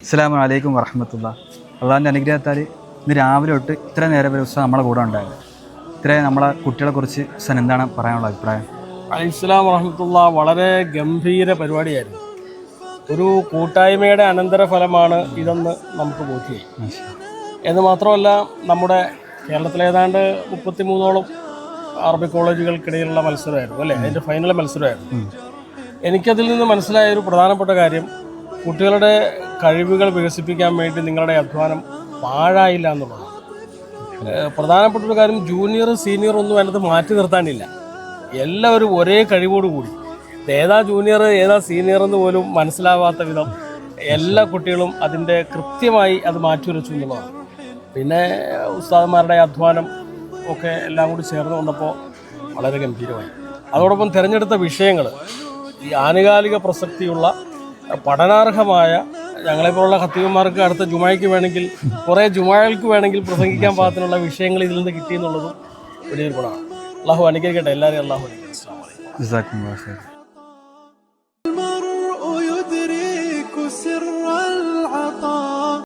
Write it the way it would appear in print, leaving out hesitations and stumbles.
അസ്സലാമു അലൈക്കും വറഹ്മത്തുള്ളാഹി. അള്ളാഹിൻ്റെ അനുഗ്രഹത്താൽ ഇന്ന് രാവിലെ തൊട്ട് ഇത്ര നേരം വരെ ഉസ്താദ് നമ്മളെ കൂടെ ഉണ്ടായത്. ഇത്രയും നമ്മളെ കുട്ടികളെ കുറിച്ച് ഉസ്താദിന് എന്താണ് പറയാനുള്ള അഭിപ്രായം? അലൈഹിസ്സലാം വറഹ്മത്തുള്ളാഹി. വളരെ ഗംഭീര പരിപാടിയായിരുന്നു. ഒരു കൂട്ടായ്മയുടെ അനന്തരഫലമാണ് ഇതെന്ന് നമുക്ക് ബോധ്യമായി. എന്ന് മാത്രമല്ല, നമ്മുടെ കേരളത്തിലെ ഏതാണ്ട് 33ഓളം അറബിക് കോളേജുകൾക്കിടയിലുള്ള മത്സരമായിരുന്നു അല്ലേ, അതിൻ്റെ ഫൈനൽ മത്സരമായിരുന്നു. എനിക്കതിൽ നിന്ന് മനസ്സിലായ ഒരു പ്രധാനപ്പെട്ട കാര്യം, കുട്ടികളുടെ കഴിവുകൾ വികസിപ്പിക്കാൻ വേണ്ടി നിങ്ങളുടെ അധ്വാനം പാഴായില്ല എന്നുള്ളതാണ്. പ്രധാനപ്പെട്ട ഒരു കാര്യം, ജൂനിയർ സീനിയർ ഒന്നും അതിനകത്ത് മാറ്റി നിർത്താനില്ല. എല്ലാവരും ഒരേ കഴിവോടുകൂടി, ഏതാ ജൂനിയർ ഏതാ സീനിയർ എന്ന് പോലും മനസ്സിലാവാത്ത വിധം എല്ലാ കുട്ടികളും അതിൻ്റെ കൃത്യമായി അത് മാറ്റിവരച്ചു എന്നുള്ളതാണ്. പിന്നെ ഉസ്താദന്മാരുടെ അധ്വാനം ഒക്കെ എല്ലാം കൂടി ചേർന്ന് വന്നപ്പോൾ വളരെ ഗംഭീരമായി. അതോടൊപ്പം തിരഞ്ഞെടുത്ത വിഷയങ്ങൾ ഈ ആനുകാലിക പ്രസക്തിയുള്ള പഠനാർഹമായ, ഞങ്ങളെപ്പോലുള്ള ഖത്തീബന്മാർക്ക് അടുത്ത ജുമായ്ക്ക് വേണമെങ്കിൽ, കുറേ ജുമാകൾക്ക് വേണമെങ്കിൽ പ്രസംഗിക്കാൻ പാകത്തിനുള്ള വിഷയങ്ങൾ ഇതിൽ നിന്ന് കിട്ടിയെന്നുള്ളതും വലിയൊരു ഗുണമാണ്. അള്ളാഹു അനുഗ്രഹിക്കട്ടെ എല്ലാവരെയും. അള്ളാഹു അനുഗ്രഹിക്കട്ടെ.